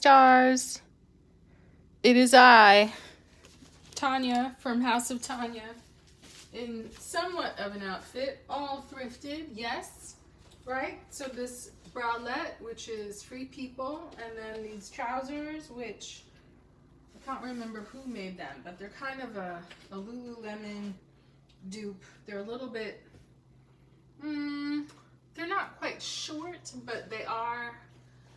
stars. It is I, Tanya from House of Tanya, in somewhat of an outfit, all thrifted, yes, right? So this bralette, which is Free People, and then these trousers, which I can't remember who made them, but they're kind of a Lululemon dupe. They're a little bit, they're not quite short, but they are,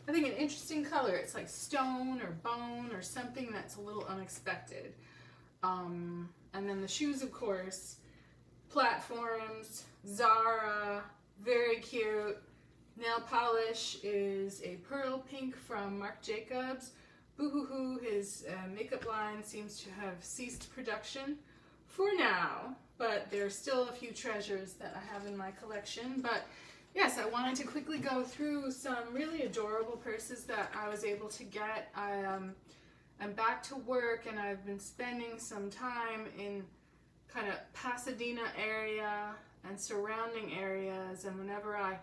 I think, an interesting color. It's like stone or bone or something that's a little unexpected. And then the shoes, of course, platforms, Zara, very cute. Nail polish is a pearl pink from Marc Jacobs. Boohoo, his makeup line seems to have ceased production for now, but there are still a few treasures that I have in my collection. But yes, I wanted to quickly go through some really adorable purses that I was able to get. I'm back to work and I've been spending some time in kind of Pasadena area and surrounding areas, and whenever I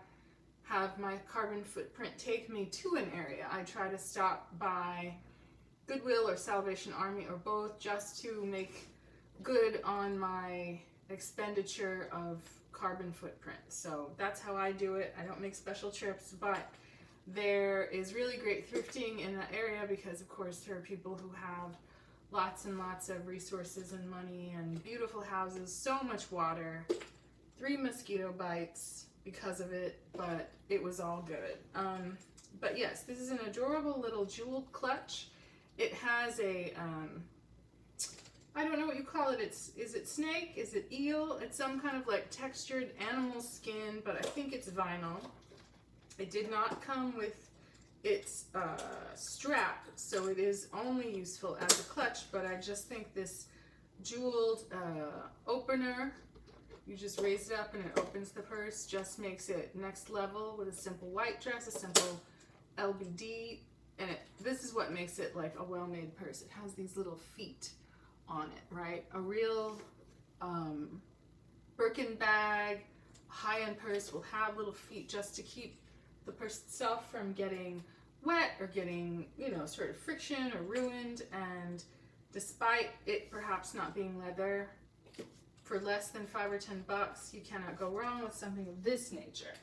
have my carbon footprint take me to an area, I try to stop by Goodwill or Salvation Army or both, just to make good on my expenditure of carbon footprint. So that's how I do it. I don't make special trips, but there is really great thrifting in that area because, of course, there are people who have lots and lots of resources and money and beautiful houses, so much water, 3 mosquito bites because of it, but it was all good. But yes, this is an adorable little jeweled clutch. It has a, I don't know what you call it. Is it snake? Is it eel? It's some kind of like textured animal skin, but I think it's vinyl. It did not come with its strap, so it is only useful as a clutch, but I just think this jeweled opener, you just raise it up and it opens the purse, just makes it next level with a simple white dress, a simple LBD, and this is what makes it like a well-made purse. It has these little feet on it, right? A real Birkin bag, high-end purse will have little feet just to keep the purse itself from getting wet or getting, sort of friction or ruined. And despite it perhaps not being leather, for less than $5 or $10, you cannot go wrong with something of this nature.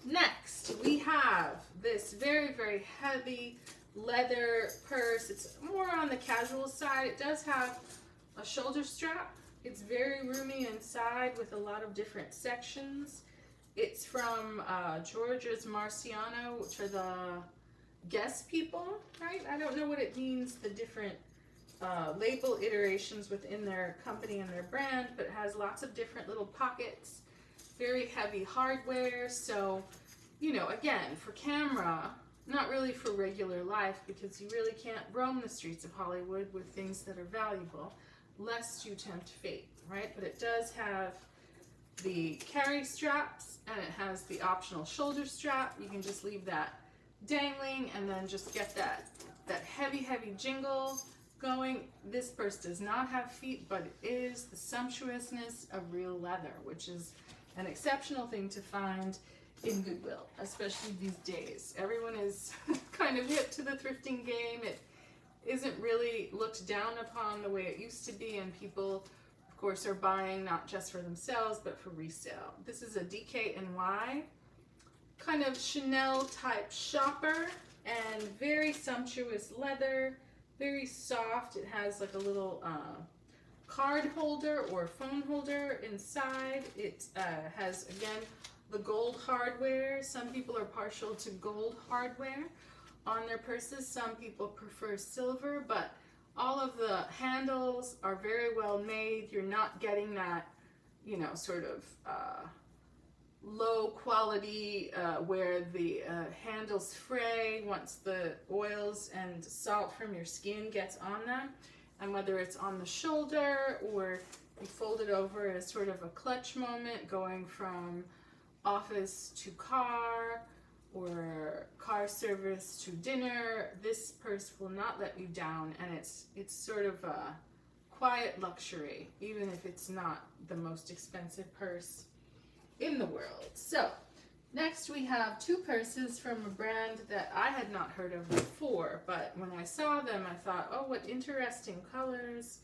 Next, we have this very, very heavy leather purse. It's more on the casual side. It does have a shoulder strap. It's very roomy inside with a lot of different sections. It's from George's Marciano, which are the Guess people, right? I don't know what it means, the different label iterations within their company and their brand, but it has lots of different little pockets, very heavy hardware. So, again, for camera, not really for regular life, because you really can't roam the streets of Hollywood with things that are valuable, lest you tempt fate, right? But it does have the carry straps, and it has the optional shoulder strap. You can just leave that dangling and then just get that heavy jingle going. This purse does not have feet, but it is the sumptuousness of real leather, which is an exceptional thing to find in Goodwill, especially these days. Everyone is kind of hip to the thrifting game. It isn't really looked down upon the way it used to be, and people, of course, are buying not just for themselves, but for resale. This is a DKNY kind of Chanel type shopper, and very sumptuous leather, very soft. It has like a little card holder or phone holder inside. It has, again, the gold hardware. Some people are partial to gold hardware on their purses. Some people prefer silver, but all of the handles are very well made. You're not getting that, sort of low quality where the handles fray once the oils and salt from your skin gets on them. And whether it's on the shoulder or you fold it over as sort of a clutch moment, going from office to car or car service to dinner, this purse will not let you down, and it's sort of a quiet luxury, even if it's not the most expensive purse in the world. So Next, we have two purses from a brand that I had not heard of before, but when I saw them, I thought, oh, what interesting colors.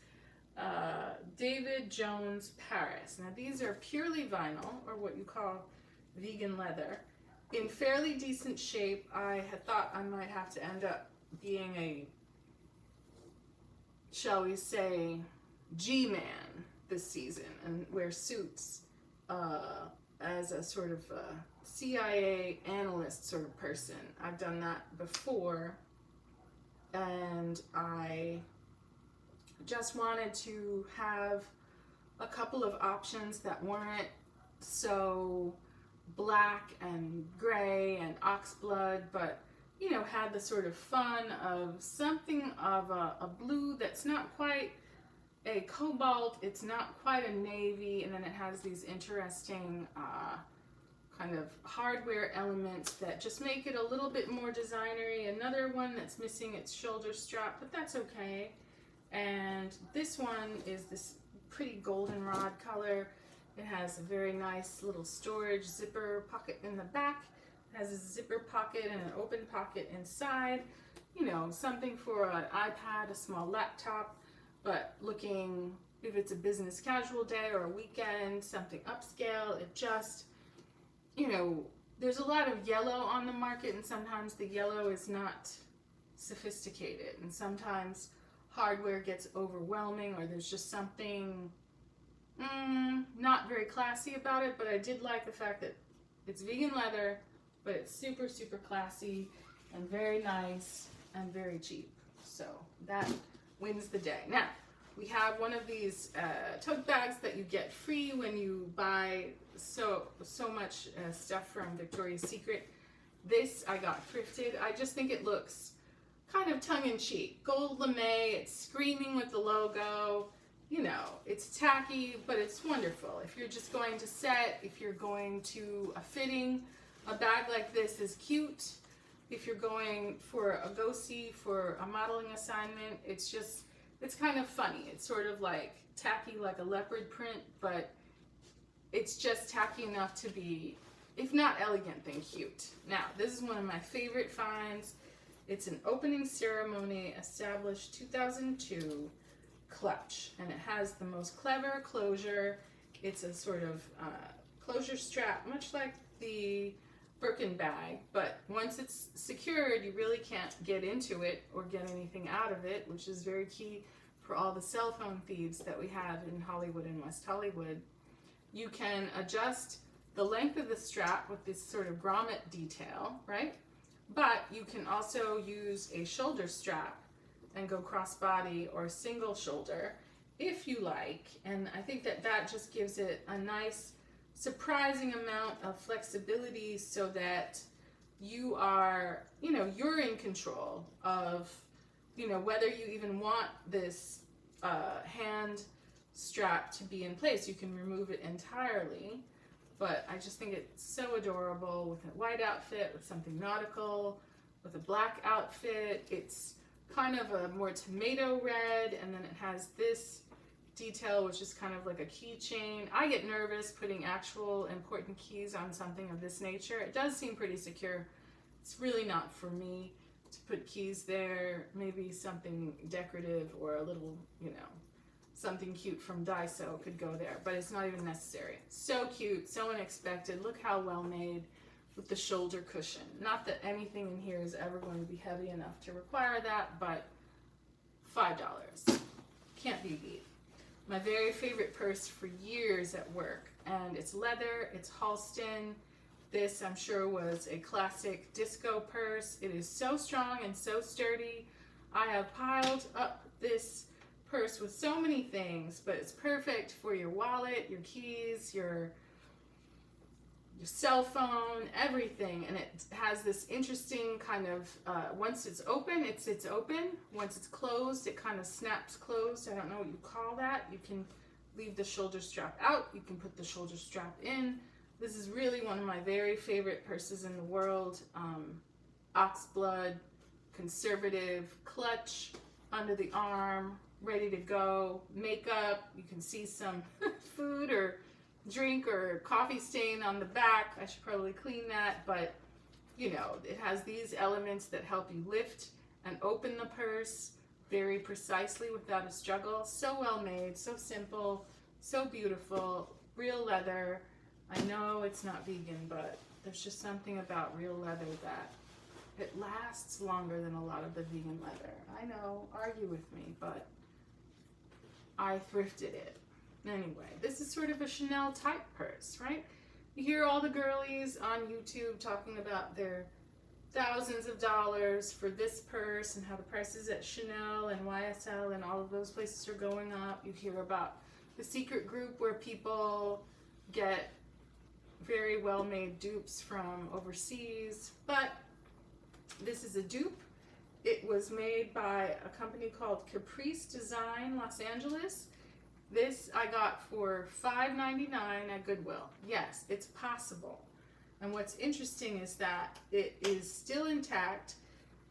David Jones Paris. Now, these are purely vinyl, or what you call vegan leather, in fairly decent shape. I had thought I might have to end up being a, shall we say, G-man this season and wear suits as a sort of CIA analyst sort of person. I've done that before, and I just wanted to have a couple of options that weren't so black and gray and oxblood, but you know, had the sort of fun of something of a blue that's not quite a cobalt, it's not quite a navy, and then it has these interesting kind of hardware elements that just make it a little bit more designery. Another one that's missing its shoulder strap, but that's okay. And this one is this pretty goldenrod color. It has a very nice little storage zipper pocket in the back. It has a zipper pocket and an open pocket inside. You know, something for an iPad, a small laptop, but looking, if it's a business casual day or a weekend, something upscale. It just, you know, there's a lot of yellow on the market, and sometimes the yellow is not sophisticated, and sometimes hardware gets overwhelming, or there's just something not very classy about it. But I did like the fact that it's vegan leather, but it's super, super classy and very nice and very cheap. So that wins the day. Now, we have one of these tote bags that you get free when you buy so much stuff from Victoria's Secret. This I got thrifted. I just think it looks kind of tongue-in-cheek. Gold lame, it's screaming with the logo. You know, it's tacky, but it's wonderful. If you're just going to set, if you're going to a fitting, a bag like this is cute. If you're going for a go-see for a modeling assignment, it's kind of funny. It's sort of like tacky, like a leopard print, but it's just tacky enough to be, if not elegant, then cute. Now, this is one of my favorite finds. It's an opening ceremony established 2002 clutch, and it has the most clever closure. It's a sort of closure strap, much like the Birkin bag, but once it's secured, you really can't get into it or get anything out of it, which is very key for all the cell phone thieves that we have in Hollywood and West Hollywood. You can adjust the length of the strap with this sort of grommet detail, right? But you can also use a shoulder strap and go crossbody or single shoulder if you like. And I think that just gives it a nice, surprising amount of flexibility, so that you are, you know, you're in control of, you know, whether you even want this hand strap to be in place. You can remove it entirely, but I just think it's so adorable with a white outfit, with something nautical, with a black outfit. It's kind of a more tomato red, and then it has this detail, which is kind of like a keychain. I get nervous putting actual important keys on something of this nature. It does seem pretty secure. It's really not for me to put keys there. Maybe something decorative or a little, you know, something cute from Daiso could go there, but it's not even necessary. So cute, so unexpected. Look how well made with the shoulder cushion. Not that anything in here is ever going to be heavy enough to require that, but $5. Can't be beat. My very favorite purse for years at work, and it's leather, it's Halston. This, I'm sure, was a classic disco purse. It is so strong and so sturdy. I have piled up this purse with so many things, but it's perfect for your wallet, your keys, your cell phone, everything. And it has this interesting kind of, once it's open, it sits open. Once it's closed, it kind of snaps closed. I don't know what you call that. You can leave the shoulder strap out. You can put the shoulder strap in. This is really one of my very favorite purses in the world. Oxblood, conservative, clutch, under the arm, ready to go. Makeup, you can see some food or drink or coffee stain on the back. I should probably clean that, but you know, it has these elements that help you lift and open the purse very precisely without a struggle. So well made, so simple, so beautiful, real leather. I know it's not vegan, but there's just something about real leather that it lasts longer than a lot of the vegan leather. I know, argue with me, but I thrifted it. Anyway, this is sort of a Chanel type purse, right? You hear all the girlies on YouTube talking about their thousands of dollars for this purse and how the prices at Chanel and YSL and all of those places are going up. You hear about the secret group where people get very well-made dupes from overseas, but this is a dupe. It was made by a company called Caprice Design, Los Angeles. This I got for $5.99 at Goodwill. Yes, it's possible. And what's interesting is that it is still intact.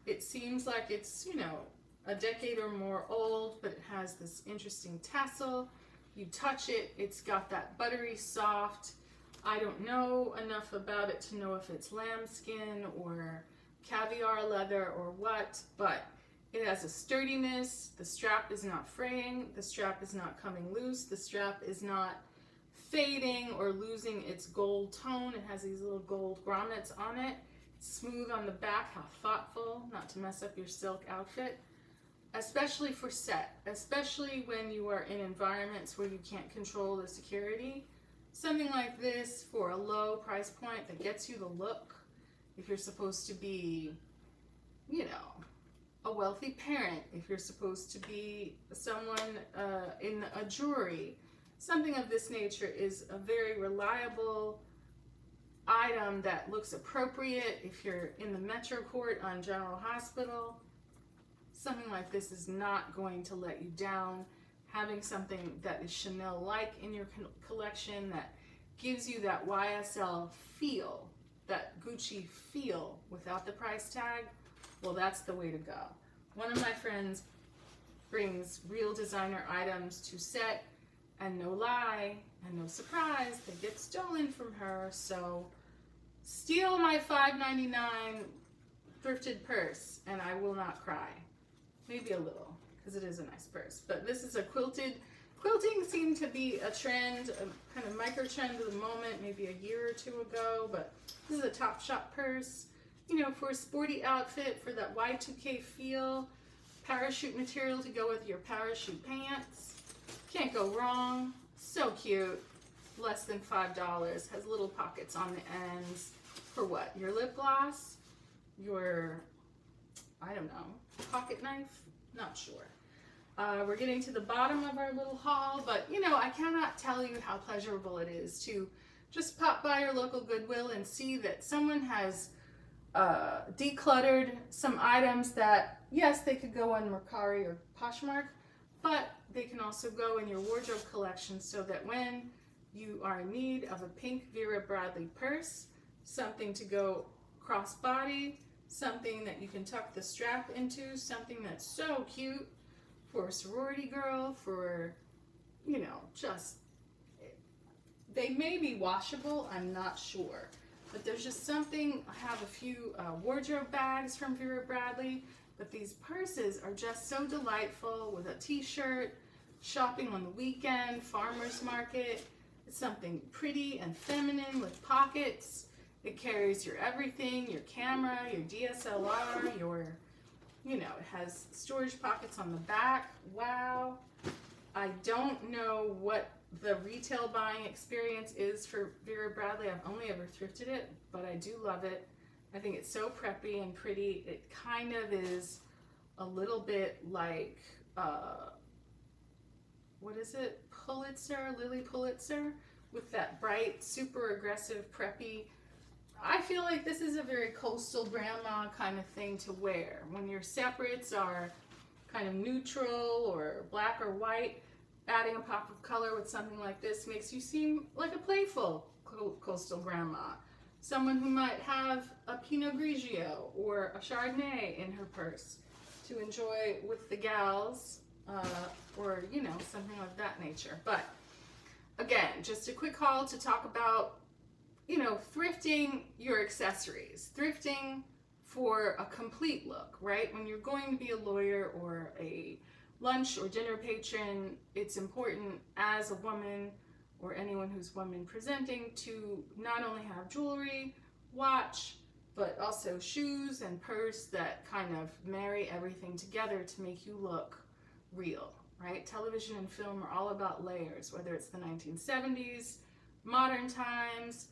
It seems like it's, you know, a decade or more old, but it has this interesting tassel. You touch it, it's got that buttery soft. I don't know enough about it to know if it's lambskin or caviar leather or what, but it has a sturdiness. The strap is not fraying. The strap is not coming loose. The strap is not fading or losing its gold tone. It has these little gold grommets on it. It's smooth on the back. How thoughtful, not to mess up your silk outfit. Especially for set, especially when you are in environments where you can't control the security. Something like this for a low price point that gets you the look. If you're supposed to be, you know, a wealthy parent, if you're supposed to be someone in a jury, something of this nature is a very reliable item that looks appropriate. If you're in the Metro Court on General Hospital, something like this is not going to let you down. Having something that is Chanel-like in your collection that gives you that YSL feel, that Gucci feel without the price tag, well, that's the way to go. One of my friends brings real designer items to set, and no lie, and no surprise, they get stolen from her. So steal my $5.99 thrifted purse, and I will not cry. Maybe a little, because it is a nice purse. But this is a quilted. Quilting seemed to be a trend, a kind of micro trend of the moment, maybe a year or two ago, but this is a Topshop purse. You know, for a sporty outfit, for that Y2K feel, parachute material to go with your parachute pants. Can't go wrong. So cute. Less than $5. Has little pockets on the ends. For what? Your lip gloss? Your, I don't know, pocket knife? Not sure. We're getting to the bottom of our little haul, but you know, I cannot tell you how pleasurable it is to just pop by your local Goodwill and see that someone has decluttered some items that, yes, they could go on Mercari or Poshmark, but they can also go in your wardrobe collection so that when you are in need of a pink Vera Bradley purse, something to go crossbody, something that you can tuck the strap into, something that's so cute for a sorority girl, for, you know, just, they may be washable, I'm not sure. But there's just something, I have a few wardrobe bags from Vera Bradley, but these purses are just so delightful with a t-shirt, shopping on the weekend, farmer's market. It's something pretty and feminine with pockets. It carries your everything, your camera, your DSLR, your, you know, it has storage pockets on the back. Wow. I don't know what the retail buying experience is for Vera Bradley. I've only ever thrifted it, but I do love it. I think it's so preppy and pretty. It kind of is a little bit like, what is it? Pulitzer, Lily Pulitzer, with that bright, super aggressive, preppy. I feel like this is a very coastal grandma kind of thing to wear. When your separates are kind of neutral or black or white, adding a pop of color with something like this makes you seem like a playful coastal grandma. Someone who might have a Pinot Grigio or a Chardonnay in her purse to enjoy with the gals, or, you know, something of that nature. But again, just a quick call to talk about, you know, thrifting your accessories, thrifting for a complete look, right? When you're going to be a lawyer or a lunch or dinner patron, it's important as a woman or anyone who's woman presenting to not only have jewelry, watch, but also shoes and purse that kind of marry everything together to make you look real, right? Television and film are all about layers, whether it's the 1970s, modern times,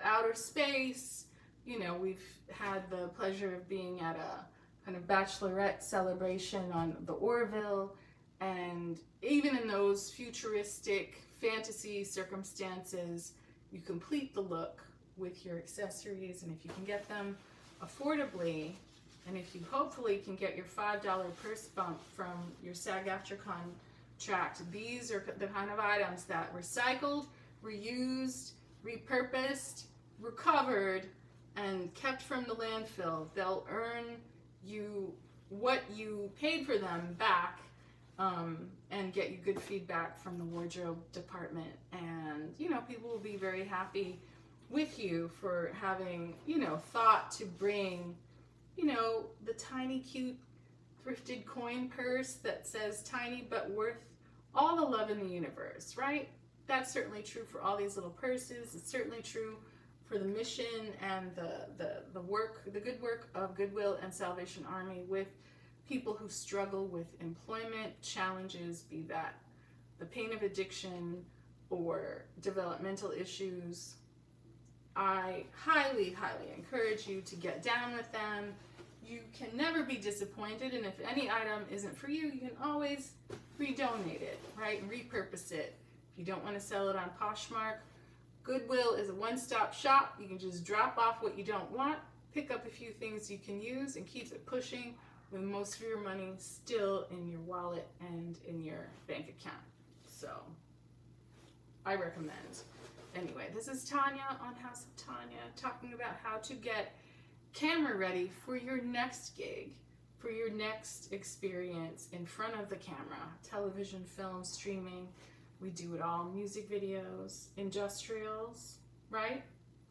outer space. You know, we've had the pleasure of being at a kind of bachelorette celebration on the Orville, and even in those futuristic fantasy circumstances, you complete the look with your accessories, and if you can get them affordably, and if you hopefully can get your $5 purse bump from your SAG-AFTRA contract, these are the kind of items that recycled, reused, repurposed, recovered, and kept from the landfill. They'll earn you what you paid for them back, and get you good feedback from the wardrobe department. And, you know, people will be very happy with you for having, you know, thought to bring, you know, the tiny, cute, thrifted coin purse that says tiny but worth all the love in the universe, right? That's certainly true for all these little purses. It's certainly true for the mission and the work, the good work of Goodwill and Salvation Army with people who struggle with employment challenges, be that the pain of addiction or developmental issues. I highly, highly encourage you to get down with them. You can never be disappointed, and if any item isn't for you, you can always redonate it, right? Repurpose it. If you don't want to sell it on Poshmark, Goodwill is a one-stop shop. You can just drop off what you don't want, pick up a few things you can use, and keep it pushing with most of your money still in your wallet and in your bank account. So I recommend. Anyway, this is Tanya on House of Tanya talking about how to get camera ready for your next gig, for your next experience in front of the camera, television, film, streaming. We do it all. Music videos, industrials, right?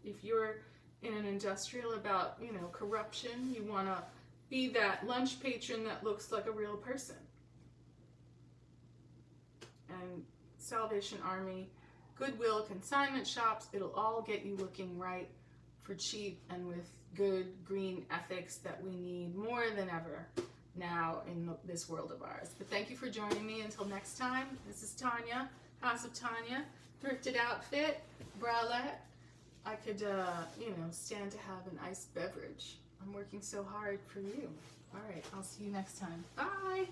If you're in an industrial about, you know, corruption, you want to be that lunch patron that looks like a real person. And Salvation Army, Goodwill, consignment shops, it'll all get you looking right for cheap and with good green ethics that we need more than ever now in this world of ours. But thank you for joining me. Until next time, this is Tanya, House of Tanya, thrifted outfit, bralette. I could, you know, stand to have an iced beverage. I'm working so hard for you. All right, I'll see you next time. Bye.